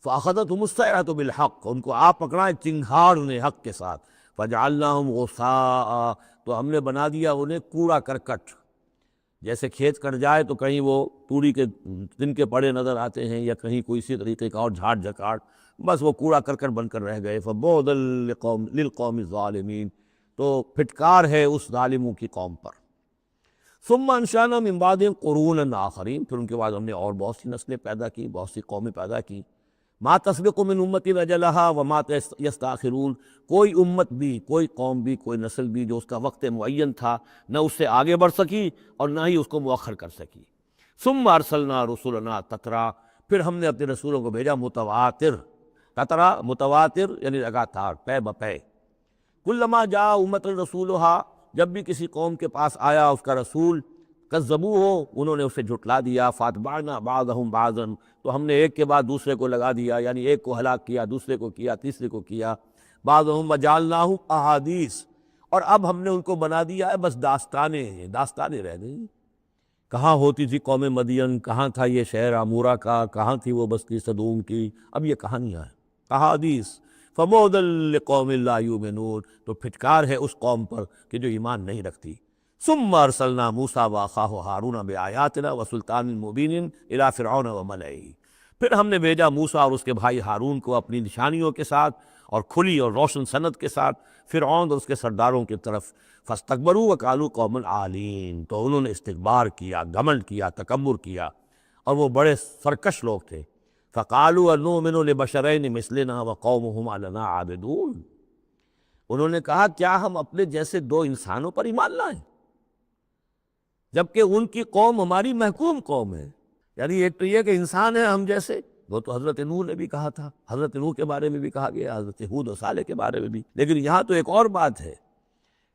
فأخذتهم الصیحة بالحق، ان کو آپ پکڑا ایک چنگھاڑ نے حق کے ساتھ، فجعلناهم غثاء، تو ہم نے بنا دیا انہیں کوڑا کرکٹ۔ جیسے کھیت کٹ جائے تو کہیں وہ توڑی کے تنکے پڑے نظر آتے ہیں، یا کہیں کوئی اسی طریقے کا اور جھاڑ جھکاڑ، بس وہ کوڑا کرکٹ بن کر رہ گئے۔ فبعدا للقوم الظالمین، تو پھٹکار ہے اس ظالموں کی قوم پر۔ ثم انشأنا من بعدهم قرونا آخرین، پھر ان کے بعد ہم نے اور بہت سی نسلیں پیدا کی، بہت سی قومیں پیدا کی۔ ما تسبق من امت اجلها وما یستاخرون، کوئی امت بھی، کوئی قوم بھی، کوئی نسل بھی جو اس کا وقت معین تھا نہ اس سے آگے بڑھ سکی اور نہ ہی اس کو مؤخر کر سکی۔ ثم ارسلنا رسلنا تترا، پھر ہم نے اپنے رسولوں کو بھیجا متواتر، تترا متواتر یعنی لگاتار، پے بپے۔ کلما جاء امت رسولها، جب بھی کسی قوم کے پاس آیا اس کا رسول، کذبوہ، انہوں نے اسے جھٹلا دیا، فاتبعنا بعضهم بعضا، تو ہم نے ایک کے بعد دوسرے کو لگا دیا، یعنی ایک کو ہلاک کیا، دوسرے کو کیا، تیسرے کو کیا۔ بعضهم وجعلناهم احادیث، اور اب ہم نے ان کو بنا دیا ہے بس داستانیں، داستانیں رہ گئی۔ کہاں ہوتی تھی قوم مدین، کہاں تھا یہ شہر عمورہ کا، کہاں تھی وہ بستی صدوم کی، اب یہ کہانیاں ہیں، احادیث۔ فبعدا لقوم لا یؤمنون، تو پھٹکار ہے اس قوم پر کہ جو ایمان نہیں رکھتی۔ ثم ارسلنا موسیٰ واخاہ ہارون بآیاتنا وسلطان مبین الی فرعون وملئہ، پھر ہم نے بھیجا موسیٰ اور اس کے بھائی ہارون کو اپنی نشانیوں کے ساتھ اور کھلی اور روشن سند کے ساتھ فرعون اور اس کے سرداروں کی طرف۔ فاستکبروا وقالوا قوم عالین، تو انہوں نے استکبار کیا، گھمنڈ کیا، تکبر کیا، اور وہ بڑے سرکش لوگ تھے۔ فقالوا انؤمن لبشرین مثلنا وقومہما لنا عابدون، انہوں نے کہا کیا ہم اپنے جیسے دو انسانوں پر ایمان لائیں جبکہ ان کی قوم ہماری محکوم قوم ہے؟ یعنی ایک تو یہ کہ انسان ہے ہم جیسے، وہ تو حضرت نوح نے بھی کہا تھا، حضرت نوح کے بارے میں بھی کہا گیا، حضرت ہود و صالح کے بارے میں بھی، لیکن یہاں تو ایک اور بات ہے،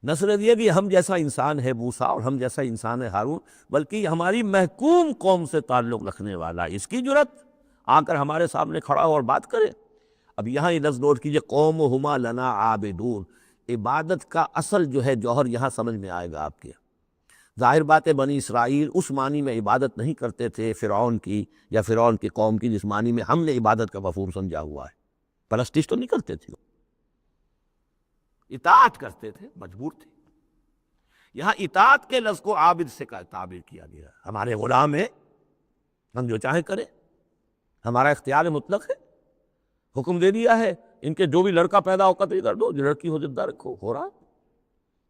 نہ صرف یہ کہ ہم جیسا انسان ہے موسیٰ اور ہم جیسا انسان ہے ہارون، بلکہ ہماری محکوم قوم سے تعلق رکھنے والا، اس کی جرت آ کر ہمارے سامنے کھڑا ہو اور بات کرے۔ اب یہاں یہ لفظ نوٹ کیجئے، قومہما لنا عابدون، عبادت کا اصل جو ہے جوہر یہاں سمجھ میں آئے گا آپ کے۔ ظاہر بات ہے بنی اسرائیل اس معنی میں عبادت نہیں کرتے تھے فرعون کی یا فرعون کی قوم کی جس معنی میں ہم نے عبادت کا مفہوم سمجھا ہوا ہے۔ پرستش تو نہیں کرتے تھے، اطاعت کرتے تھے، مجبور تھے۔ یہاں اطاعت کے لفظ کو عابد سے تعبیر کیا گیا، ہمارے غلام ہیں، ہم جو چاہیں کریں، ہمارا اختیار مطلق ہے، حکم دے دیا ہے ان کے جو بھی لڑکا پیدا ہو قتل کر دو، جو لڑکی ہو زندہ رکھو، ہو رہا۔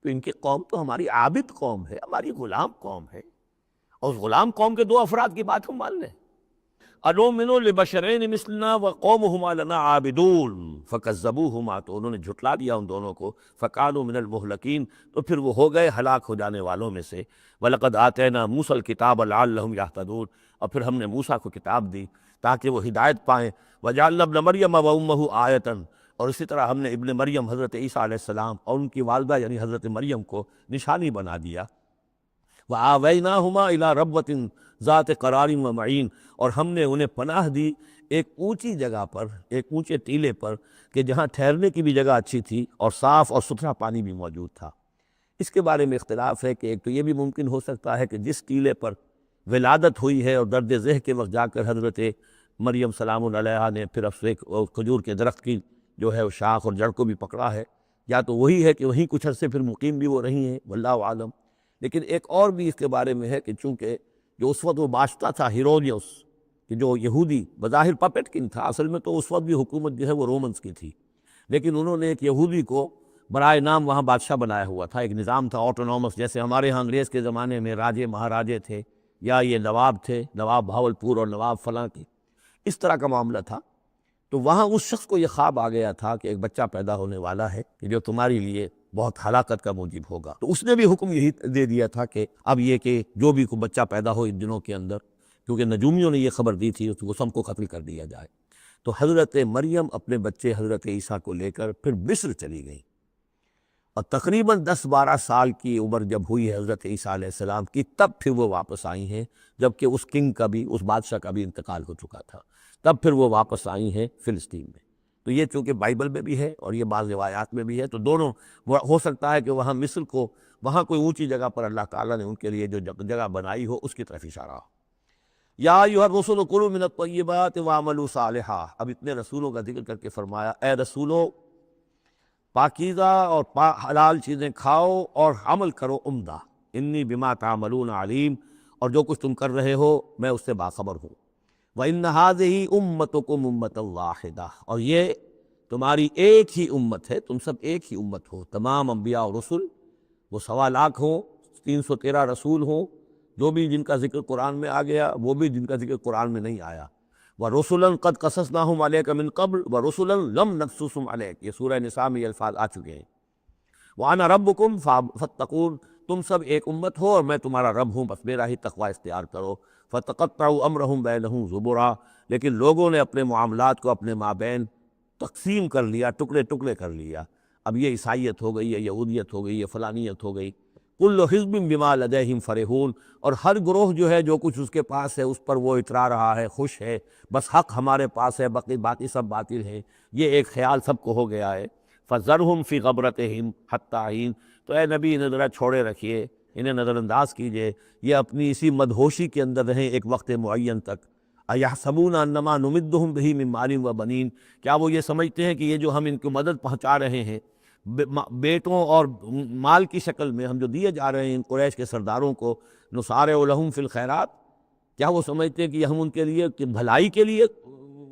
تو ان کی قوم تو ہماری عابد قوم ہے، ہماری غلام قوم ہے، اور اس غلام قوم کے دو افراد کی بات ہم مان لیں۔ انؤمن لبشرین مثلنا وقومہما لنا عابدون فکذبوہما، تو انہوں نے جھٹلا دیا ان دونوں کو، فکانوا من المہلکین، تو پھر وہ ہو گئے ہلاک ہو جانے والوں میں سے۔ وَلَقَدْ آتَيْنَا مُوسَى الْكِتَابَ لَعَلَّهُمْ يَهْتَدُونَ، اور پھر ہم نے موسیٰ کو کتاب دی تاکہ وہ ہدایت پائیں۔ وَجَعَلْنَا ابْنَ مَرْيَمَ وَأُمَّهُ آیَةً، اور اسی طرح ہم نے ابن مریم حضرت عیسیٰ علیہ السلام اور ان کی والدہ یعنی حضرت مریم کو نشانی بنا دیا۔ وَآوَيْنَاهُمَا إِلَىٰ رَبْوَةٍ ذَاتِ قَرَارٍ وَمَعِينٍ، اور ہم نے انہیں پناہ دی ایک اونچی جگہ پر، ایک اونچے ٹیلے پر کہ جہاں ٹھہرنے کی بھی جگہ اچھی تھی اور صاف اور ستھرا پانی بھی موجود تھا۔ اس کے بارے میں اختلاف ہے کہ ایک تو یہ بھی ممکن ہو سکتا ہے کہ جس ٹیلے پر ولادت ہوئی ہے اور درد ذہ کے وقت جا کر حضرت مریم سلام علیہا نے پھر ایک کھجور کے درخت کی جو ہے وہ شاخ اور جڑ کو بھی پکڑا ہے، یا تو وہی ہے کہ وہیں کچھ عرصے پھر مقیم بھی وہ رہی ہیں، واللہ عالم۔ لیکن ایک اور بھی اس کے بارے میں ہے کہ چونکہ جو اس وقت وہ بادشاہ تھا ہیرودیوس، کہ جو یہودی بظاہر پپٹ کنگ تھا، اصل میں تو اس وقت بھی حکومت جو ہے وہ رومنز کی تھی، لیکن انہوں نے ایک یہودی کو برائے نام وہاں بادشاہ بنایا ہوا تھا، ایک نظام تھا آٹونومس، جیسے ہمارے ہاں انگریز کے زمانے میں راجے مہاراجے تھے یا یہ نواب تھے، نواب بہاولپور اور نواب فلاں کی، اس طرح کا معاملہ تھا۔ تو وہاں اس شخص کو یہ خواب آ گیا تھا کہ ایک بچہ پیدا ہونے والا ہے کہ جو تمہاری لیے بہت ہلاکت کا موجب ہوگا، تو اس نے بھی حکم یہی دے دیا تھا کہ اب یہ کہ جو بھی کوئی بچہ پیدا ہو ان دنوں کے اندر، کیونکہ نجومیوں نے یہ خبر دی تھی، اس کو قتل کر دیا جائے۔ تو حضرت مریم اپنے بچے حضرت عیسیٰ کو لے کر پھر مصر چلی گئیں، اور تقریباً 10-12 سال کی عمر جب ہوئی ہے حضرت عیسیٰ علیہ السلام کی، تب پھر وہ واپس آئی ہیں، جبکہ اس کنگ کا بھی، اس بادشاہ کا بھی انتقال ہو چکا تھا، تب پھر وہ واپس آئی ہیں فلسطین میں۔ تو یہ چونکہ بائبل میں بھی ہے اور یہ بعض روایات میں بھی ہے، تو دونوں ہو سکتا ہے کہ وہاں مصر کو، وہاں کوئی اونچی جگہ پر اللہ تعالیٰ نے ان کے لیے جو جگہ بنائی ہو اس کی طرف اشارہ ہو۔ یا ایھا الرسل کلوا من الطیبات واعملوا صالحا، اب اتنے رسولوں کا ذکر کر کے فرمایا اے رسولو پاکیزہ اور حلال چیزیں کھاؤ اور عمل کرو عمدہ، انی بما تعملون علیم، اور جو کچھ تم کر رہے ہو میں اس سے باخبر ہوں۔ وَإِنَّ هَٰذِهِ أُمَّتُكُمْ أُمَّةً وَاحِدَةً، اور یہ تمہاری ایک ہی امت ہے، تم سب ایک ہی امت ہو، تمام انبیاء اور رسل، وہ 1.25 لاکھ ہوں، 313 رسول ہوں، جو بھی جن کا ذکر قرآن میں آ گیا، وہ بھی جن کا ذکر قرآن میں نہیں آیا۔ وَرُسُلًا قَدْ قَصَصْنَاهُمْ عَلَيْكَ مِن قَبْلُ وَرُسُلًا لَمْ نَقْصُصْهُمْ عَلَيْكَ، یہ سورہ نساء میں یہ الفاظ آ چکے ہیں۔ وَأَنَا رَبُّكُمْ فَاتَّقُونِ، تم سب ایک امت ہو اور میں تمہارا رب ہوں، بس میرا ہی تقوی اختیار کرو۔ فَتَقَطَّعُوا أَمْرَهُمْ بَيْنَهُمْ زُبُرًا، لیکن لوگوں نے اپنے معاملات کو اپنے مابین تقسیم کر لیا، ٹکڑے ٹکڑے کر لیا۔ اب یہ عیسائیت ہو گئی، یہ یہودیت ہو گئی، یہ فلانیت ہو گئی۔ کل حزب بما لدیہم فرحون، اور ہر گروہ جو ہے جو کچھ اس کے پاس ہے اس پر وہ اترا رہا ہے، خوش ہے، بس حق ہمارے پاس ہے، باقی سب باطل ہیں، یہ ایک خیال سب کو ہو گیا ہے۔ فذرہم فی غبرتہم حتی حین، تو اے نبی انہیں ذرا چھوڑے رکھیے، انہیں نظر انداز کیجئے، یہ اپنی اسی مدہوشی کے اندر رہیں ایک وقت معین تک۔ اَیَحْسَبُونَ أَنَّمَا نُمِدُّهُم بِهِ مِن مَالٍ وَبَنِینَ، کیا وہ یہ سمجھتے ہیں کہ یہ جو ہم ان کو مدد پہنچا رہے ہیں بیٹوں اور مال کی شکل میں، ہم جو دیے جا رہے ہیں ان قریش کے سرداروں کو، نُصَارِعُ لَهُم فِی الْخَیرَات، کیا وہ سمجھتے ہیں کہ ہم ان کے لیے بھلائی کے لیے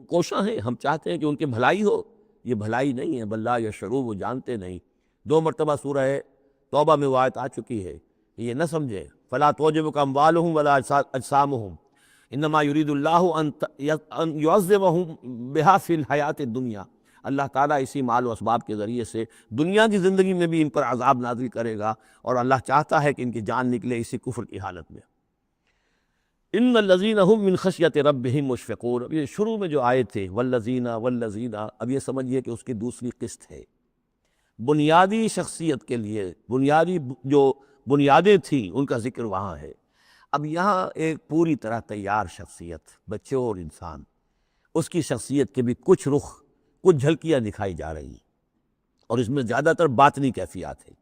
کوشاں ہیں، ہم چاہتے ہیں کہ ان کی بھلائی ہو؟ یہ بھلائی نہیں ہے، بل لا یشعرون، وہ جانتے نہیں۔ 2 مرتبہ سورہ توبہ میں وہ آیت آ چکی ہے، یہ نہ سمجھے فَلَا تُعْجِبُكَ أَمْوَالُهُمْ وَلَا أَجْسَامُهُمْ انما یرید اللہ ان یعذبہم بہا فی الحیات الدنیا، اللہ تعالیٰ اسی مال و اسباب کے ذریعے سے دنیا کی زندگی میں بھی ان پر عذاب نازل کرے گا، اور اللہ چاہتا ہے کہ ان کی جان نکلے اسی کفر کی حالت میں۔ ان الذین هم من خشیۃ ربہم مشفقون، اب یہ شروع میں جو آئے تھے والذین، اب یہ سمجھیے کہ اس کی دوسری قسط ہے۔ بنیادی شخصیت کے لیے بنیادی جو بنیادیں تھیں ان کا ذکر وہاں ہے۔ اب یہاں ایک پوری طرح تیار شخصیت، بچے اور انسان، اس کی شخصیت کے بھی کچھ رخ، کچھ جھلکیاں دکھائی جا رہی ہیں، اور اس میں زیادہ تر باطنی کیفیات ہیں۔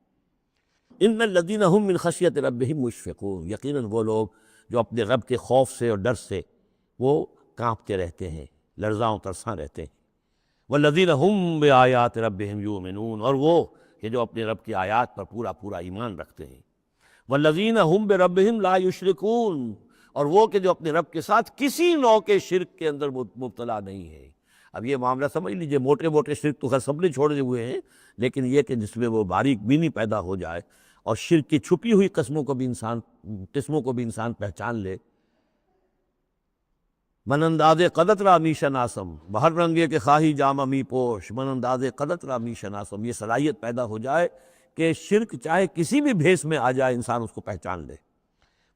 ان الذین هم من خشیۃ ربہم مشفقون، یقیناً وہ لوگ جو اپنے رب کے خوف سے اور ڈر سے وہ کانپتے رہتے ہیں، لرزاں و ترساں رہتے ہیں۔ والذین هم بآیات ربہم یؤمنون، اور وہ کہ جو اپنے رب کی آیات پر پورا پورا ایمان رکھتے ہیں۔ والذین هم بربہم لا یشرکون، اور وہ کہ جو اپنے رب کے ساتھ کسی نوع کے شرک کے اندر مبتلا نہیں ہے۔ اب یہ معاملہ سمجھ لیجئے، موٹے موٹے شرک تو خیر سب نے چھوڑے ہوئے ہیں، لیکن یہ کہ جس میں وہ باریک بینی پیدا ہو جائے اور شرک کی چھپی ہوئی قسموں کو بھی انسان پہچان لے۔ من انداز قدت را می شناسم، بہر رنگے کے خواہی جامہ می پوش، من انداز قدت را می شناسم، یہ صلاحیت پیدا ہو جائے کہ شرک چاہے کسی بھی بھیس میں آ جائے انسان اس کو پہچان لے۔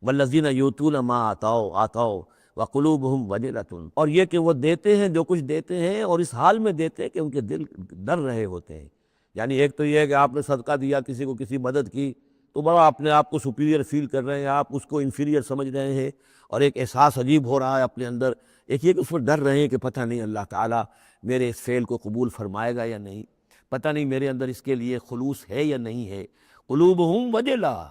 والذین یؤتون ما آتوا وقلوبہم وجلۃ، اور یہ کہ وہ دیتے ہیں جو کچھ دیتے ہیں اور اس حال میں دیتے ہیں کہ ان کے دل ڈر رہے ہوتے ہیں۔ یعنی ایک تو یہ ہے کہ آپ نے صدقہ دیا، کسی کو کسی مدد کی، تو بڑا اپنے آپ کو سپیریئر فیل کر رہے ہیں، آپ اس کو انفیریئر سمجھ رہے ہیں، اور ایک احساس عجیب ہو رہا ہے اپنے اندر۔ ایک یہ کہ اس پر ڈر رہے ہیں کہ پتہ نہیں اللہ تعالیٰ میرے اس فعل کو قبول فرمائے گا یا نہیں، پتہ نہیں میرے اندر اس کے لیے خلوص ہے یا نہیں ہے۔ قلوبہم وجلہ،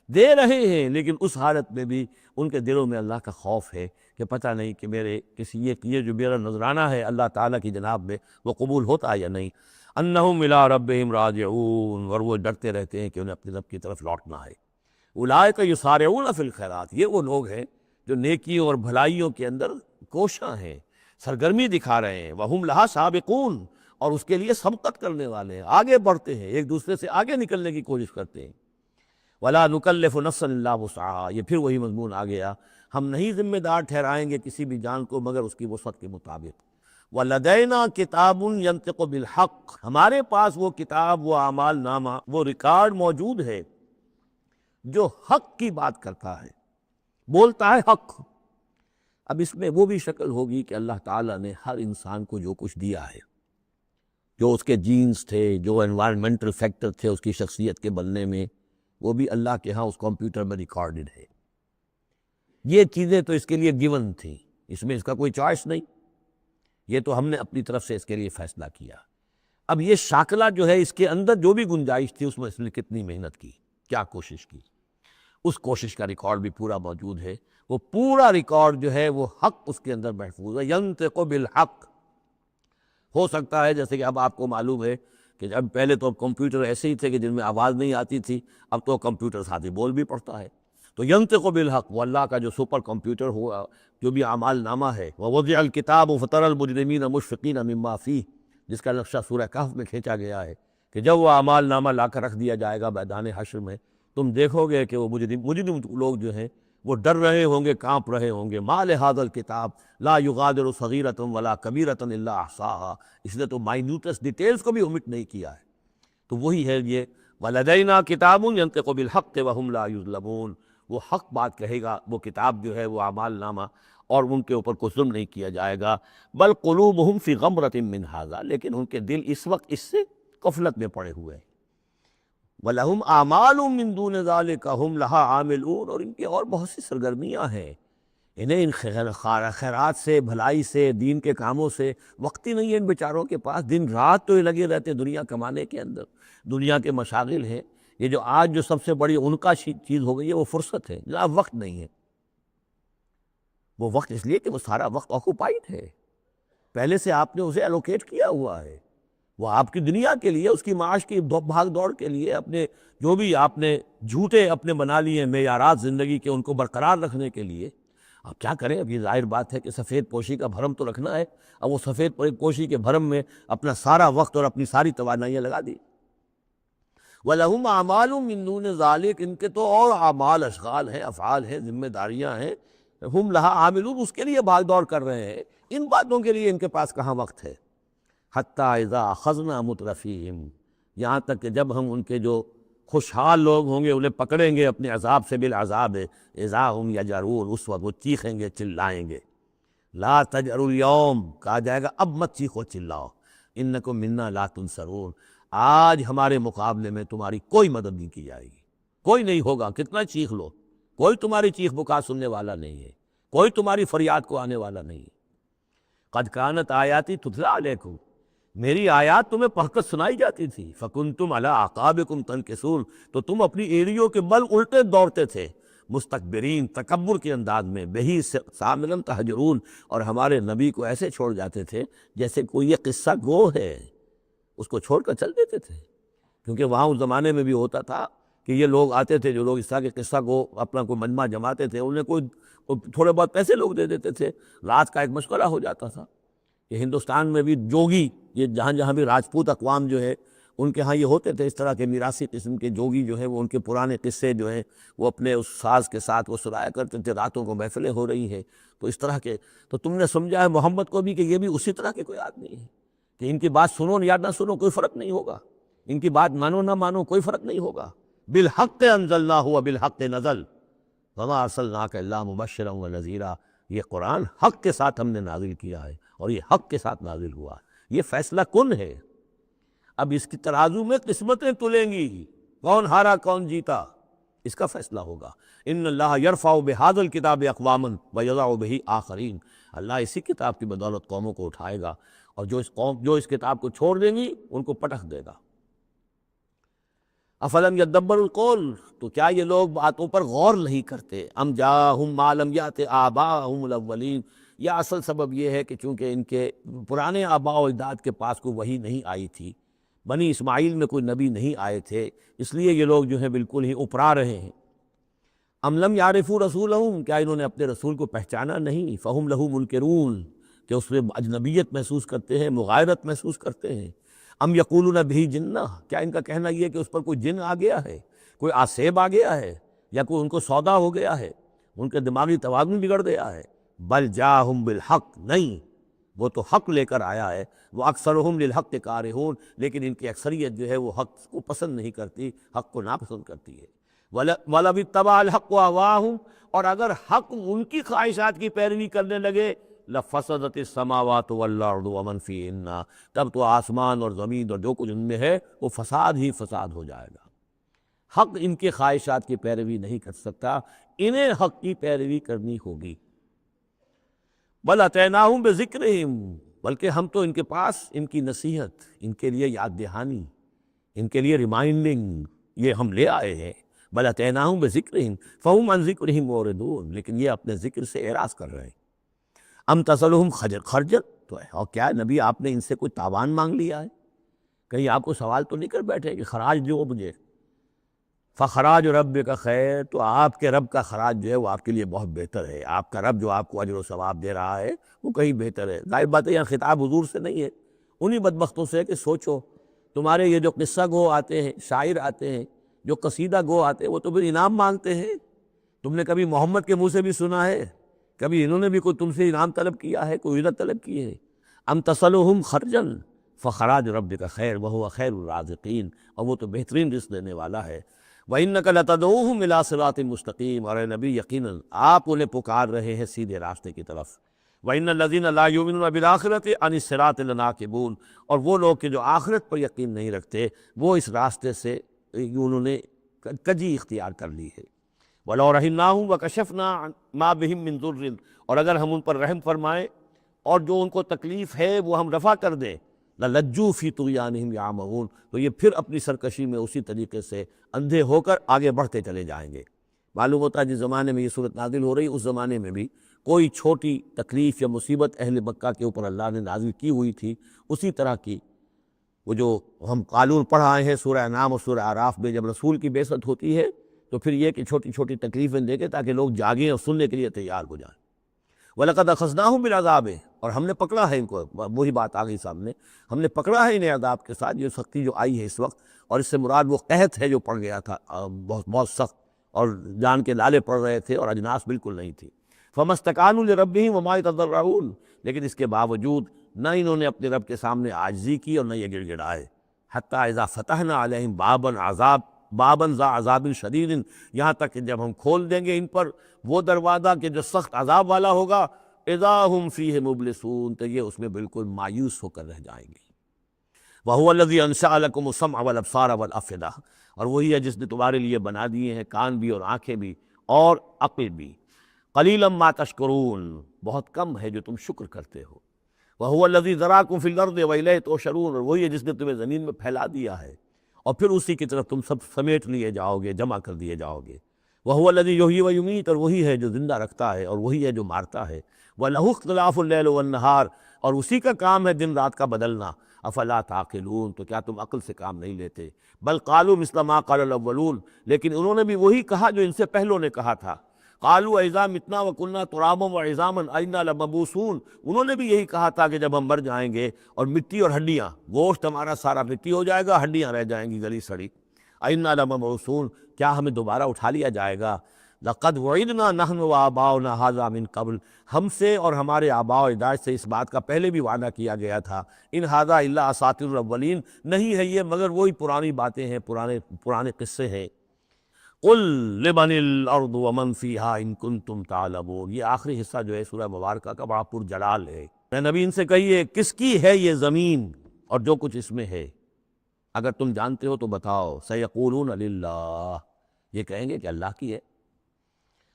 دے رہے ہیں لیکن اس حالت میں بھی ان کے دلوں میں اللہ کا خوف ہے کہ پتہ نہیں کہ میرے یہ جو میرا نذرانہ ہے اللہ تعالیٰ کی جناب میں وہ قبول ہوتا ہے یا نہیں۔ انہم الی ربہم راجعون، اور وہ ڈرتے رہتے ہیں کہ انہیں اپنے رب کی طرف لوٹنا ہے۔ اولئک یسارعون فی الخیرات، یہ وہ لوگ ہیں جو نیکیوں اور بھلائیوں کے اندر کوشاں ہیں، سرگرمی دکھا رہے ہیں۔ وہم لہا سابقون، اور اس کے لیے سبقت کرنے والے ہیں، آگے بڑھتے ہیں، ایک دوسرے سے آگے نکلنے کی کوشش کرتے ہیں۔ ولا نکلف نفسا الا وسعها، یہ پھر وہی مضمون آ گیا، ہم نہیں ذمہ دار ٹھہرائیں گے کسی بھی جان کو مگر اس کی وسعت کے مطابق۔ وَلَدَيْنَا كِتَابٌ يَنطِقُ بِالْحَقِّ، ہمارے پاس وہ کتاب، وہ اعمال نامہ، وہ ریکارڈ موجود ہے جو حق کی بات کرتا ہے، بولتا ہے حق۔ اب اس میں وہ بھی شکل ہوگی کہ اللہ تعالیٰ نے ہر انسان کو جو کچھ دیا ہے، جو اس کے جینز تھے، جو انوائرمنٹل فیکٹر تھے اس کی شخصیت کے بننے میں، وہ بھی اللہ کے ہاں اس کمپیوٹر میں ریکارڈڈ ہے۔ یہ چیزیں تو اس کے لیے گیون تھیں، اس میں اس کا کوئی چوائس نہیں، یہ تو ہم نے اپنی طرف سے اس کے لیے فیصلہ کیا۔ اب یہ شاکلہ جو ہے، اس کے اندر جو بھی گنجائش تھی اس میں اس نے کتنی محنت کی، کیا کوشش کی، اس کوشش کا ریکارڈ بھی پورا موجود ہے۔ وہ پورا ریکارڈ جو ہے وہ حق اس کے اندر محفوظ ہے. ینطق بالحق. ہو سکتا ہے جیسے کہ اب آپ کو معلوم ہے کہ جب پہلے تو کمپیوٹر ایسے ہی تھے کہ جن میں آواز نہیں آتی تھی، اب تو کمپیوٹر ساتھ ہی بول بھی پڑتا ہے. تو ینطق بالحق، وہ اللہ کا جو سپر کمپیوٹر ہوا، جو بھی اعمال نامہ ہے. ووضع الکتاب فتری المجرمین مشفقین مما فیہ، جس کا نقشہ سورہ کہف میں کھینچا گیا ہے کہ جب وہ اعمال نامہ لا کر رکھ دیا جائے گا میدان حشر میں، تم دیکھو گے کہ وہ مجرم لوگ جو ہیں وہ ڈر رہے ہوں گے، کانپ رہے ہوں گے. ما لہذا الکتاب لا یغادر صغیرۃ ولا کبیرۃ الا احصاها، اس نے تو مائنیوٹس ڈیٹیلز کو بھی omit نہیں کیا ہے. تو وہی ہے یہ ولدینا کتاب ینطق بالحق وہم لا یظلمون. وہ حق بات کہے گا وہ کتاب جو ہے وہ اعمال نامہ، اور ان کے اوپر کوئی ظلم نہیں کیا جائے گا. بل قلوبہم فی غمرۃ من ھذا، لیکن ان کے دل اس وقت اس سے غفلت میں پڑے ہوئے ہیں. وَلَهُمْ أَعْمَالٌ مِّن دُونِ ذَلِكَ هُمْ لَهَا عَامِلُونَ، اور ان کی اور بہت سی سرگرمیاں ہیں. انہیں ان خیرات سے، بھلائی سے، دین کے کاموں سے وقت ہی نہیں ہے ان بیچاروں کے پاس. دن رات تو یہ لگے رہتے دنیا کمانے کے اندر، دنیا کے مشاغل ہیں. یہ جو آج جو سب سے بڑی ان کا چیز ہو گئی ہے وہ فرصت ہے. جناب وقت نہیں ہے. وہ وقت اس لیے کہ وہ سارا وقت آکوپائڈ ہے، پہلے سے آپ نے اسے الوکیٹ کیا ہوا ہے. وہ آپ کی دنیا کے لیے، اس کی معاش کی بھاگ دوڑ کے لیے، اپنے جو بھی آپ نے جھوٹے اپنے بنا لیے معیارات زندگی کے، ان کو برقرار رکھنے کے لیے. اب کیا کریں؟ اب یہ ظاہر بات ہے کہ سفید پوشی کا بھرم تو رکھنا ہے. اب وہ سفید پوشی کے بھرم میں اپنا سارا وقت اور اپنی ساری توانائیاں لگا دی. وَلَهُمْ أَعْمَالٌ مِّن دُونِ ذَلِكَ، ان کے تو اور اعمال، اشغال ہیں، افعال ہیں، ذمہ داریاں ہیں. ہم لہا عاملون، اس کے لیے بھاگ دوڑ کر رہے ہیں. ان باتوں کے لیے ان کے پاس کہاں وقت ہے. حتیٰ اذا اخذنا مترفیہم، یہاں تک کہ جب ہم ان کے جو خوشحال لوگ ہوں گے انہیں پکڑیں گے اپنے عذاب سے، بالعذاب اذا ہم یجرون، اس وقت وہ چیخیں گے، چلائیں گے. لا تجروا اليوم، کہا جائے گا اب مت چیخو چلاؤ. انکم منا لا تنصرون، آج ہمارے مقابلے میں تمہاری کوئی مدد نہیں کی جائے گی. کوئی نہیں ہوگا، کتنا چیخ لو، کوئی تمہاری چیخ پکار سننے والا نہیں ہے، کوئی تمہاری فریاد کو آنے والا نہیں ہے. قد کانت آیاتی تتلی علیکم، میری آیات تمہیں پڑھ کر سنائی جاتی تھی. فکنتم علی اعقابکم تنکسون، تو تم اپنی ایڑیوں کے بل الٹے دوڑتے تھے. مستکبرین، تکبر کے انداز میں. بہی سامنا تہجرون، اور ہمارے نبی کو ایسے چھوڑ جاتے تھے جیسے کوئی یہ قصہ گو ہے، اس کو چھوڑ کر چل دیتے تھے. کیونکہ وہاں اس زمانے میں بھی ہوتا تھا کہ یہ لوگ آتے تھے جو لوگ اس طرح کے قصہ کو اپنا کوئی مجمع جماتے تھے، انہیں کوئی تھوڑے بہت پیسے لوگ دے دیتے تھے. رات کا ایک مشورہ ہو جاتا تھا کہ ہندوستان میں بھی جوگی، یہ جہاں جہاں بھی راجپوت اقوام جو ہے ان کے ہاں یہ ہوتے تھے اس طرح کے میراثی قسم کے جوگی جو ہیں، وہ ان کے پرانے قصے جو ہیں وہ اپنے اس ساز کے ساتھ وہ سنایا کرتے تھے. راتوں کو محفلیں ہو رہی ہیں تو اس طرح کے، تو تم نے سمجھا ہے محمد کو بھی کہ یہ بھی اسی طرح کے کوئی آدمی ہے کہ ان کی بات سنو یا نہ سنو کوئی فرق نہیں ہوگا، ان کی بات مانو نہ مانو کوئی فرق نہیں ہوگا. بالحق انزلناہ وبالحق نزل وما ارسلناک الا مبشرا ونذیرا، یہ قرآن حق کے ساتھ ہم نے نازل کیا ہے اور یہ حق کے ساتھ نازل ہوا. یہ فیصلہ کن ہے. اب اس کی ترازو میں قسمتیں تلیں گی، کون ہارا کون جیتا اس کا فیصلہ ہوگا. ان اللہ یرفع بہذا الکتاب اقواما ویضع بہ آخرین، اللہ اسی کتاب کی بدولت قوموں کو اٹھائے گا، اور جو اس کتاب کو چھوڑ دیں گی ان کو پٹخ دے گا. افلم یدبر القول، تو کیا یہ لوگ باتوں پر غور نہیں کرتے. ام جاءہم ما لم یأت آباءہم الاولین، یا اصل سبب یہ ہے کہ چونکہ ان کے پرانے آباء و اجداد کے پاس کوئی وحی نہیں آئی تھی، بنی اسماعیل میں کوئی نبی نہیں آئے تھے، اس لیے یہ لوگ جو ہیں بالکل ہی اپرا رہے ہیں. ام لم یعرفوا رسولہم، کیا انہوں نے اپنے رسول کو پہچانا نہیں. فہم لہ منکرون، کہ اس میں اجنبیت محسوس کرتے ہیں، مغایرت محسوس کرتے ہیں. ام یقولون بہ جنہ، کیا ان کا کہنا یہ ہے کہ اس پر کوئی جن آ گیا ہے، کوئی آسیب آ گیا ہے، یا کوئی ان کو سودا ہو گیا ہے، ان کے دماغی توازن بگڑ گیا ہے. بل جاءہم بالحق، نہیں، وہ تو حق لے کر آیا ہے. وہ اکثرہم للحق کارہون، لیکن ان کی اکثریت جو ہے وہ حق کو پسند نہیں کرتی، حق کو ناپسند کرتی ہے. وَلَوِ اتَّبَعَ الْحَقُّ أَهْوَاءَهُمْ، اور اگر حق ان کی خواہشات کی پیروی کرنے لگے، لَفَسَدَتِ السَّمَاوَاتُ وَالْأَرْضُ وَمَنْ فِيهِنَّ، تب تو آسمان اور زمین اور جو کچھ ان میں ہے وہ فساد ہی فساد ہو جائے گا. حق ان کے خواہشات کی پیروی نہیں کر سکتا، انہیں حق کی پیروی کرنی ہوگی. بل اتیناہم بذکرہم، بلکہ ہم تو ان کے پاس ان کی نصیحت، ان کے لیے یاد دہانی، ان کے لیے ریمائنڈنگ، یہ ہم لے آئے ہیں. بل اتیناہم بذکرہم فہم عن ذکرہم معرضون، لیکن یہ اپنے ذکر سے اعراض کر رہے ہیں۔ ام تسلہم خرجل، تو اور کیا نبی آپ نے ان سے کوئی تاوان مانگ لیا ہے؟ کہیں آپ کو سوال تو نہیں کر بیٹھے کہ خراج دو مجھے؟ فخراج ربک خیر، تو آپ کے رب کا خراج جو ہے وہ آپ کے لیے بہت بہتر ہے۔ آپ کا رب جو آپ کو اجر و ثواب دے رہا ہے وہ کہیں بہتر ہے۔ ظاہر بات ہے یہاں خطاب حضور سے نہیں ہے، انہی بدبختوں سے ہے کہ سوچو تمہارے یہ جو قصہ گو آتے ہیں، شاعر آتے ہیں، جو قصیدہ گو آتے ہیں، وہ تو پھر انعام مانگتے ہیں۔ تم نے کبھی محمد کے منہ سے بھی سنا ہے؟ کبھی انہوں نے بھی کوئی تم سے انعام طلب کیا ہے، کوئی اجرت طلب کی ہے؟ ام تسلہم خرجن فخراج ربک خیر وہو خیر الرازقین، اور وہ تو بہترین رزق دینے والا ہے۔ وَإِنَّكَ لَتَدْعُوهُمْ إِلَىٰ صِرَاطٍ مُسْتَقِيمٍ، اور اے نبی یقیناً آپ انہیں پکار رہے ہیں سیدھے راستے کی طرف۔ وَإِنَّ الَّذِينَ لَا يُؤْمِنُونَ بِالْآخِرَةِ عَنِ الصِّرَاطِ لَنَاكِبُونَ، اور وہ لوگ کہ جو آخرت پر یقین نہیں رکھتے وہ اس راستے سے انہوں نے کجی اختیار کر لی ہے۔ وَلَوْ رَحِمْنَاهُمْ وَكَشَفْنَا مَا بِهِم مِّن ضُرٍّ، اور اگر ہم ان پر رحم فرمائیں اور جو ان کو تکلیف ہے وہ ہم رفع کر دیں، لَلَجُّوا فِي طُغْيَانِهِمْ يَعْمَهُونَ، تو یہ پھر اپنی سرکشی میں اسی طریقے سے اندھے ہو کر آگے بڑھتے چلے جائیں گے۔ معلوم ہوتا ہے جس زمانے میں یہ صورت نازل ہو رہی، اس زمانے میں بھی کوئی چھوٹی تکلیف یا مصیبت اہل مکہ کے اوپر اللہ نے نازل کی ہوئی تھی، اسی طرح کی وہ جو ہم قانون پڑھ آئے ہیں سورہ انعام اور سورہ اعراف میں، جب رسول کی بعثت ہوتی ہے تو پھر یہ کہ چھوٹی چھوٹی تکلیفیں دے کے تاکہ لوگ جاگیں اور سننے کے لیے تیار ہو جائیں۔ وَلَقَدْ أَخَذْنَاهُمْ بِالْعَذَابِ، اور ہم نے پکڑا ہے ان کو، وہی بات آ گئی سامنے، ہم نے پکڑا ہے انہیں عذاب کے ساتھ، یہ سختی جو آئی ہے اس وقت، اور اس سے مراد وہ قحط ہے جو پڑ گیا تھا بہت بہت سخت، اور جان کے لالے پڑ رہے تھے اور اجناس بالکل نہیں تھی۔ فَمَا اسْتَكَانُوا لِرَبِّهِمْ وَمَا يَتَضَرَّعُونَ، لیکن اس کے باوجود نہ انہوں نے اپنے رب کے سامنے عاجزی کی اور نہ یہ گڑ گڑائے۔ حتیٰ اذا فتحنا علیہم بابا ذا عذاب شدید، یہاں تک کہ جب ہم کھول دیں گے ان پر وہ دروازہ کہ جو سخت عذاب والا ہوگا، اذا ہم فیہ مبلسون، تو یہ اس میں بالکل مایوس ہو کر رہ جائیں گے۔ وَهُوَ الَّذِي أَنشَأَ لَكُمُ السَّمْعَ وَالْأَبْصَارَ وَالْأَفْئِدَةَ، اور وہی ہے جس نے تمہارے لیے بنا دیے ہیں کان بھی اور آنکھیں بھی اور عقل بھی۔ قَلِيلًا مَا تَشْكُرُونَ، بہت کم ہے جو تم شکر کرتے ہو۔ وَهُوَ الَّذِي ذَرَاكُمْ فِي الْأَرْضِ وَإِلَيْهِ تُحْشَرُونَ، اور وہی ہے جس نے تمہیں زمین میں پھیلا دیا ہے اور پھر اسی کی طرف تم سب سمیٹ لیے جاؤ گے، جمع کر دیے جاؤ گے۔ وَهُوَ الَّذِي يُحْيِي وَيُمِيتُ، اور وہی ہے جو زندہ رکھتا ہے اور وہی ہے جو مارتا ہے۔ وَلَهُ اخْتِلَافُ اللَّيْلِ وَالنَّهَارِ، اور اسی کا کام ہے دن رات کا بدلنا۔ افلا تعقلون، تو کیا تم عقل سے کام نہیں لیتے؟ بل قالوا مثل ما قال الاولون، لیکن انہوں نے بھی وہی کہا جو ان سے پہلوں نے کہا تھا۔ قالوا اذا متنا وكنا ترابا وعظاما ائنا لمبعوثون، انہوں نے بھی یہی کہا تھا کہ جب ہم مر جائیں گے اور مٹی اور ہڈیاں، گوشت ہمارا سارا مٹی ہو جائے گا، ہڈیاں رہ جائیں گی گلی سڑی، ائنا لمبعوثون، کیا ہمیں دوبارہ اٹھا لیا جائے گا؟ لقد وعدنا نحن وآباؤنا هذا من قبل، ہم سے اور ہمارے آباء و اجداد سے اس بات کا پہلے بھی وعدہ کیا گیا تھا۔ ان هذا الا اساطیر الاولین، نہیں ہے یہ مگر وہی پرانی باتیں ہیں، پرانے قصے ہیں۔ قل لمن الارض ومن فیہا ان کنتم تعلمون، یہ آخری حصہ جو ہے سورہ مبارکہ کا بڑا پرجلال ہے۔ اے نبی ان سے کہیے کس کی ہے یہ زمین اور جو کچھ اس میں ہے، اگر تم جانتے ہو تو بتاؤ۔ سیقولون للہ، یہ کہیں گے کہ اللہ کی ہے۔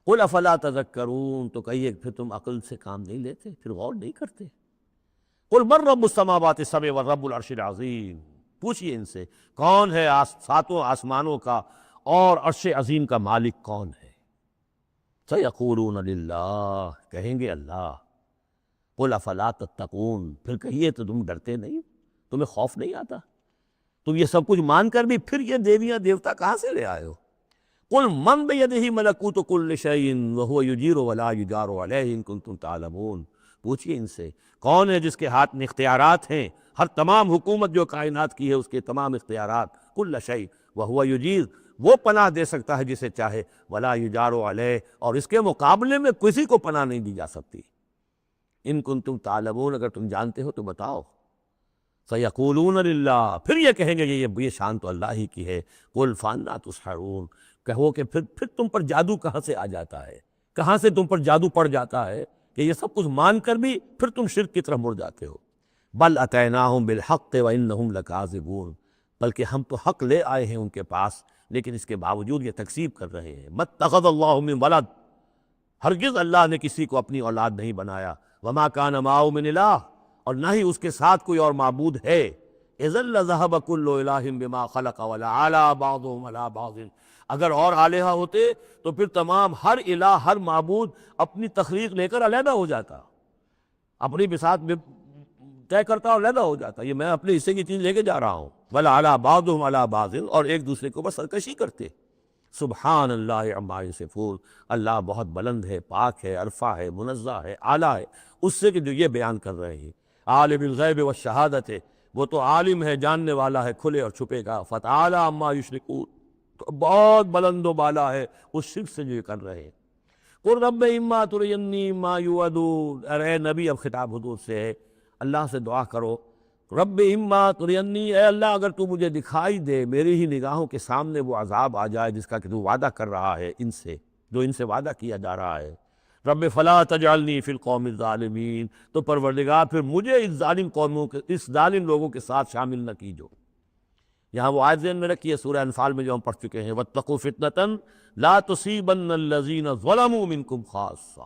قل افلا تذکرون، تو کہیے پھر تم عقل سے کام نہیں لیتے، پھر غور نہیں کرتے۔ قل من رب السماوات السبع ورب العرش العظیم، پوچھئے ان سے کون ہے ساتوں آسمانوں کا اور عرش عظیم کا مالک کون ہے؟ سیقولون للہ، کہیں گے اللہ۔ قل افلا تتقون، پھر کہیے تو تم ڈرتے نہیں، تمہیں خوف نہیں آتا؟ تم یہ سب کچھ مان کر بھی پھر یہ دیویاں دیوتا کہاں سے لے آئے ہو؟ قل من بیدہ ملکوت کل شیء وہو یجیر ولا یجار علیہ ان کنتم تعلمون، پوچھئے ان سے کون ہے جس کے ہاتھ میں اختیارات ہیں، ہر تمام حکومت جو کائنات کی ہے اس کے تمام اختیارات، کل شیء وہو یجیر، وہ پناہ دے سکتا ہے جسے چاہے، ولا یجار علیہ، اور اس کے مقابلے میں کسی کو پناہ نہیں دی جا سکتی۔ ان کنتم تعلمون، اگر تم جانتے ہو تو بتاؤ۔ سیقولون للہ، پھر یہ کہیں گے یہ شان تو اللہ ہی کی ہے۔ قل فانا تسحرون، کہو کہ پھر تم پر جادو کہاں سے آ جاتا ہے، کہاں سے تم پر جادو پڑ جاتا ہے کہ یہ سب کچھ مان کر بھی پھر تم شرک کی طرف مڑ جاتے ہو۔ بل اتیناہم بالحق وانہم لکاذبون، بلکہ ہم تو حق لے آئے ہیں ان کے پاس، لیکن اس کے باوجود یہ تکذیب کر رہے ہیں۔ ما اتخذ اللہ من ولد، ہرگز اللہ نے کسی کو اپنی اولاد نہیں بنایا۔ وما کان معہ من الہ، اور نہ ہی اس کے ساتھ کوئی اور معبود ہے۔ اذا لذهب كل الہ بما خلق ولعلی بعضهم علی بعض، اگر اور آلہہ ہوتے تو پھر تمام ہر الہ ہر معبود اپنی تخلیق لے کر علیحدہ ہو جاتا، اپنی بساط میں طے کرتا اور علیحدہ ہو جاتا، یہ میں اپنے حصے کی چیز لے کے جا رہا ہوں، ولعلی بعضهم علی بعض، اور ایک دوسرے کے اوپر سرکشی کرتے۔ سبحان اللہ عما یصفون، اللہ بہت بلند ہے، پاک ہے، عرفہ ہے، منزہ ہے، اعلیٰ ہے اس سے کہ جو یہ بیان کر رہے ہیں۔ عالم الغیب والشہادت، وہ تو عالم ہے، جاننے والا ہے کھلے اور چھپے کا، فتعالی عما یشرکون، تو بہت بلند و بالا ہے اس شرک سے جو یہ کر رہے ہیں۔ قل رب اما ترینی ما یوعدون، اے نبی اب خطاب حضور سے ہے، اللہ سے دعا کرو، رب اما ترینی، اے اللہ اگر تو مجھے دکھائی دے، میری ہی نگاہوں کے سامنے وہ عذاب آ جائے جس کا کہ تو وعدہ کر رہا ہے ان سے، جو ان سے وعدہ کیا جا رہا ہے، رب فلا تجعلنی فی القوم الظالمین، تو پروردگار پھر مجھے اس ظالم قوموں کے، اس ظالم لوگوں کے ساتھ شامل نہ کیجو۔ یہاں وہ آیت ذہن میں رکھی ہے سورہ انفال میں جو ہم پڑھ چکے ہیں، واتقوا فتنة لا تصیبن الذین ظلموا منکم خاصہ،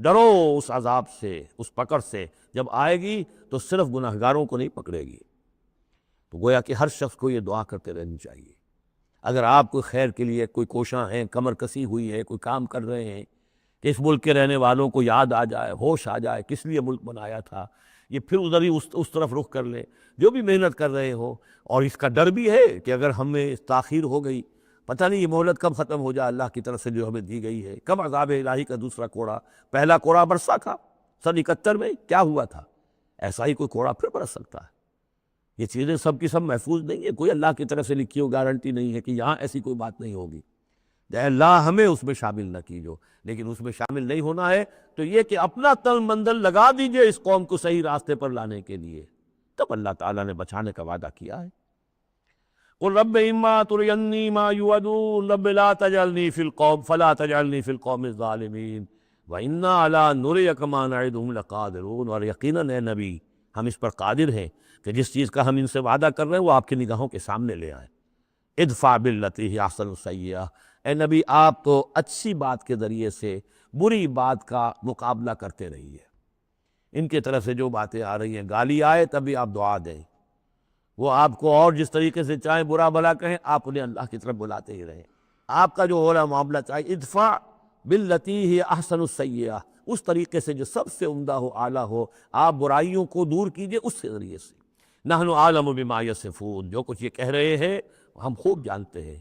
ڈرو اس عذاب سے، اس پکڑ سے، جب آئے گی تو صرف گناہگاروں کو نہیں پکڑے گی۔ تو گویا کہ ہر شخص کو یہ دعا کرتے رہنی چاہیے، اگر آپ کوئی خیر کے لیے کوئی کوشاں ہیں، کمر کسی ہوئی ہے، کوئی کام کر رہے ہیں، کہ اس ملک کے رہنے والوں کو یاد آ جائے، ہوش آ جائے کس لیے ملک بنایا تھا، یہ پھر ادھر ہی اس طرف رخ کر لیں، جو بھی محنت کر رہے ہو، اور اس کا ڈر بھی ہے کہ اگر ہمیں تاخیر ہو گئی، پتہ نہیں یہ مہلت کب ختم ہو جائے اللہ کی طرف سے جو ہمیں دی گئی ہے، کب عذاب الہی کا دوسرا کوڑا، پہلا کوڑا برسا تھا سن 71 میں، کیا ہوا تھا، ایسا ہی کوئی کوڑا پھر برس سکتا ہے۔ یہ چیزیں سب کی سب محفوظ نہیں ہے، کوئی اللہ کی طرف سے لکھی ہو گارنٹی نہیں ہے کہ یہاں ایسی کوئی بات نہیں ہوگی، اے اللہ ہمیں اس میں شامل نہ کیجو، لیکن اس میں شامل نہیں ہونا ہے تو یہ کہ اپنا تن مندل لگا دیجئے اس قوم کو صحیح راستے پر لانے کے لیے، تب اللہ تعالیٰ نے بچانے کا وعدہ کیا ہے۔ قل رب اما ترینی ما یوعدون رب لا تجعلنی فی القوم فلا تجعلنی فی القوم الظالمین وإنا علی نریک ما نعدہم لقادرون، اور یقیناً اے نبی ہم اس پر قادر ہیں کہ جس چیز کا ہم ان سے وعدہ کر رہے ہیں وہ آپ کی نگاہوں کے سامنے لے آئیں۔ ادفع باللتی ہی احسن السیئہ، اے نبی آپ تو اچھی بات کے ذریعے سے بری بات کا مقابلہ کرتے رہیے، ان کی طرف سے جو باتیں آ رہی ہیں، گالی آئے تبھی آپ دعا دیں، وہ آپ کو اور جس طریقے سے چاہیں برا بھلا کہیں، آپ انہیں اللہ کی طرف بلاتے ہی رہیں، آپ کا جو ہو رہا معاملہ چاہیے ادفع باللتی ہی احسن السیئہ، اس طریقے سے جو سب سے عمدہ ہو، اعلیٰ ہو، آپ برائیوں کو دور کیجئے اس کے ذریعے سے۔ نحن اعلم بما یصفون، جو کچھ یہ کہہ رہے ہیں ہم خوب جانتے ہیں۔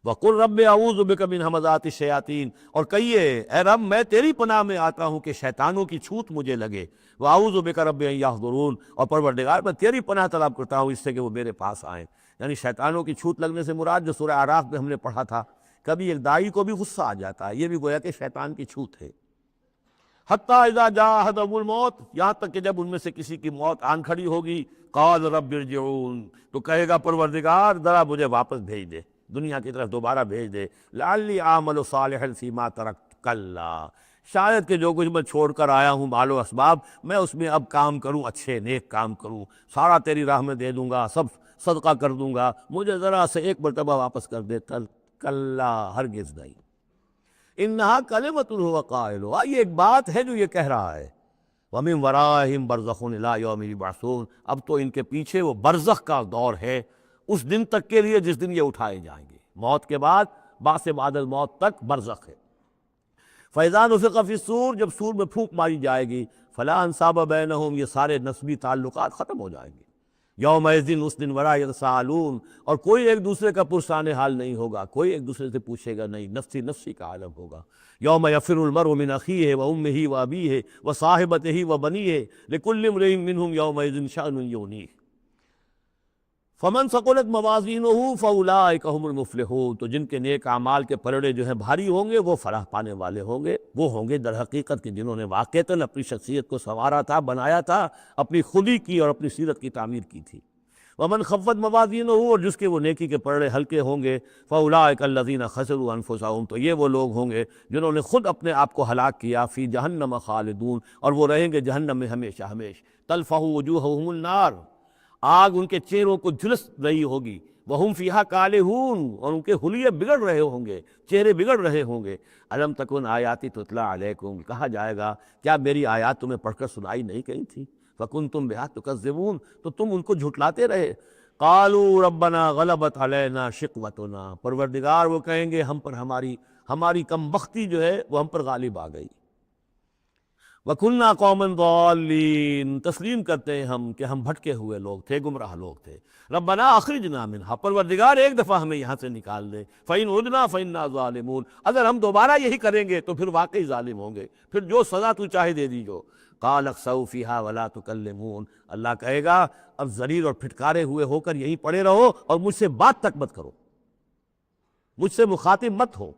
وَقُلْ رَبِّ اعوذ بِكَ مِنْ ہَمَزَاتِ الشَّيَاطِينِ، اور کہیے اے رب میں تیری پناہ میں آتا ہوں کہ شیطانوں کی چھوت مجھے لگے، وَاعُوذُ بِكَ رَبِّ أَن يَحْضُرُونَ، اور پروردگار میں تیری پناہ طلب کرتا ہوں اس سے کہ وہ میرے پاس آئیں۔ یعنی شیطانوں کی چھوت لگنے سے مراد جو سورہ اعراف میں ہم نے پڑھا تھا، کبھی ایک داعی کو بھی غصہ آ جاتا ہے، یہ بھی گویا کہ شیطان کی چھوت ہے۔ حتیٰ اذا جاء احدهم الموت، یہاں تک کہ جب ان میں سے کسی کی موت آن کھڑی ہوگی، قال رب ارجعون، تو کہے گا پروردگار ذرا مجھے واپس بھیج دے، دنیا کی طرف دوبارہ بھیج دے، لعلی اعمل صالحا فیما ترکت، کلا، شاید کہ جو کچھ میں چھوڑ کر آیا ہوں مال و اسباب، میں اس میں اب کام کروں، اچھے نیک کام کروں، سارا تیری راہ میں دے دوں گا، سب صدقہ کر دوں گا، مجھے ذرا سے ایک مرتبہ واپس کر دے، کلا، ہرگز نہیں، انہا کلمۃ هو قائلها، یہ ایک بات ہے جو یہ کہہ رہا ہے، وَمِن وَرَائِهِمْ بَرْزَخٌ إِلَىٰ يَوْمِ يُبْعَثُونَ، اب تو ان کے پیچھے وہ برزخ کا دور ہے، اس دن تک کے لیے جس دن یہ اٹھائے جائیں گے، موت کے بعد، بعث بعد الموت تک برزخ ہے۔ فَإِذَا نُفِخَ فِي الصُّورِ، جب سور میں پھونک ماری جائے گی، فَلَا أَنْسَابَ بَيْنَهُمْ، یہ سارے نسبی تعلقات ختم ہو جائیں گے، یومئذ، اس دن، ولا یتساءلون، اور کوئی ایک دوسرے کا پرسان حال نہیں ہوگا، کوئی ایک دوسرے سے پوچھے گا نہیں، نفسی نفسی کا عالم ہوگا۔ یوم یفر المرء من اخیہ وامہ وابیہ وصاحبتہ وبنیہ لکل امرئ منہم یومئذ شأن یغنیہ، فمن ثقلت موازینہ فاولئک هم المفلحون، تو جن کے نیک اعمال کے پلڑے جو ہیں بھاری ہوں گے وہ فلاح پانے والے ہوں گے، وہ ہوں گے در حقیقت کہ جنہوں نے واقعتاً اپنی شخصیت کو سنوارا تھا، بنایا تھا، اپنی خودی کی اور اپنی سیرت کی تعمیر کی تھی۔ ومن خفت موازینہ، اور جس کے وہ نیکی کے پلڑے ہلکے ہوں گے، فاولئک الذین خسروا انفسہم، تو یہ وہ لوگ ہوں گے جنہوں نے خود اپنے آپ کو ہلاک کیا، فی جہنم خالدون، اور وہ رہیں گے جہنم میں ہمیشہ ہمیشہ، تلفح وجوہہم النار، آگ ان کے چہروں کو جھلس رہی ہوگی، وہم فیہا کالہون، اور ان کے حلیے بگڑ رہے ہوں گے، چہرے بگڑ رہے ہوں گے۔ الم تکن آیاتی تتلی علیکم، کہا جائے گا کیا میری آیات تمہیں پڑھ کر سنائی نہیں گئی تھی؟ فکنتم بہا تکذبون، تو تم ان کو جھٹلاتے رہے۔ قالوا ربنا غلبت علینا شقوتنا، پروردگار وہ کہیں گے ہم پر ہماری کم بختی جو ہے وہ ہم پر غالب آ گئی۔ وَكُنَّا قَوْمًا ضَالِّينَ، تسلیم کرتے ہیں ہم کہ ہم بھٹکے ہوئے لوگ تھے، گمراہ لوگ تھے۔ ربنا اخرجنا منہا، پروردگار ایک دفعہ ہمیں یہاں سے نکال دے۔ فَإِنْ عُدْنَا فَإِنَّا ظَالِمُونَ، اگر ہم دوبارہ یہی کریں گے تو پھر واقعی ظالم ہوں گے، پھر جو سزا تو چاہے دے دیجو۔ قَالَ اخْسَئُوا فِيهَا وَلَا تُكَلِّمُونَ، اللہ کہے گا اب ذلیل اور پھٹکارے ہوئے ہو کر یہیں پڑے رہو اور مجھ سے بات تک مت کرو، مجھ سے مخاطب مت ہو۔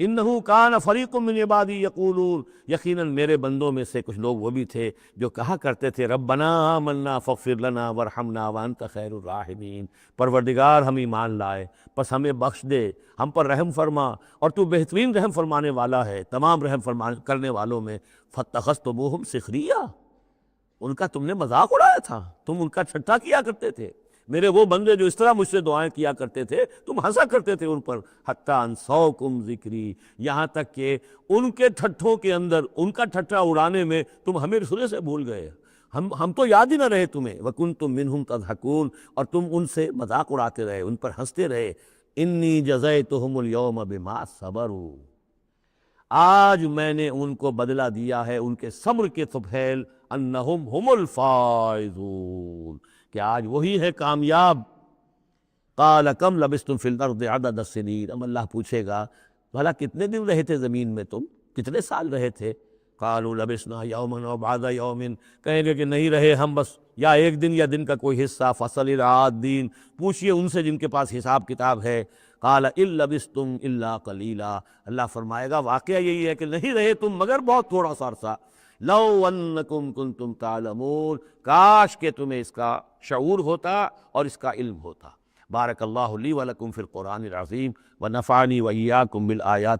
انہو کان فریق من عبادی یقولون، یقیناً میرے بندوں میں سے کچھ لوگ وہ بھی تھے جو کہا کرتے تھے ربنا آمنا فاغفر لنا وارحمنا وانت خیر الراحمین، پروردگار ہم ایمان لائے پس ہمیں بخش دے، ہم پر رحم فرما اور تو بہترین رحم فرمانے والا ہے تمام رحم کرنے والوں میں۔ فاتخذتموہم سخریا، ان کا تم نے مذاق اڑایا تھا، تم ان کا ٹھٹھا کیا کرتے تھے، میرے وہ بندے جو اس طرح مجھ سے دعائیں کیا کرتے تھے تم ہنسا کرتے تھے ان پر۔ حتیٰ انسوکم ذکری، یہاں تک کہ ان کے ٹھٹھوں کے اندر، ان کا ٹھٹھا اڑانے میں تم ہمیں سرے سے بھول گئے، ہم تو یاد ہی نہ رہے تمہیں۔ وکنتم منہم تضحکون، اور تم ان سے مذاق اڑاتے رہے، ان پر ہنستے رہے۔ انی جزیتہم اليوم بما صبروا، آج میں نے ان کو بدلہ دیا ہے ان کے صبر کے طفیل، انہم ہم الفائزون، کہ آج وہی ہے کامیاب۔ قال کم لبثتم فی الارض عدد السنین، اب اللہ پوچھے گا بھلا کتنے دن رہے تھے زمین میں، تم کتنے سال رہے تھے؟ قالوا لبثنا یوما او بعض یوم، کہیں گے کہ نہیں رہے ہم بس یا ایک دن یا دن کا کوئی حصہ۔ فصل العادین، پوچھئے ان سے جن کے پاس حساب کتاب ہے۔ قال ان لبثتم الا قلیلا، اللہ فرمائے گا واقعہ یہی ہے کہ نہیں رہے تم مگر بہت تھوڑا سا عرصہ۔ لو انکم کنتم تعلمون، کاش کہ تمہیں اس کا شعور ہوتا اور اس کا علم ہوتا۔ بارک اللہ لی ولکم فی القرآن العظیم ونفعنی وإیاکم بالآیات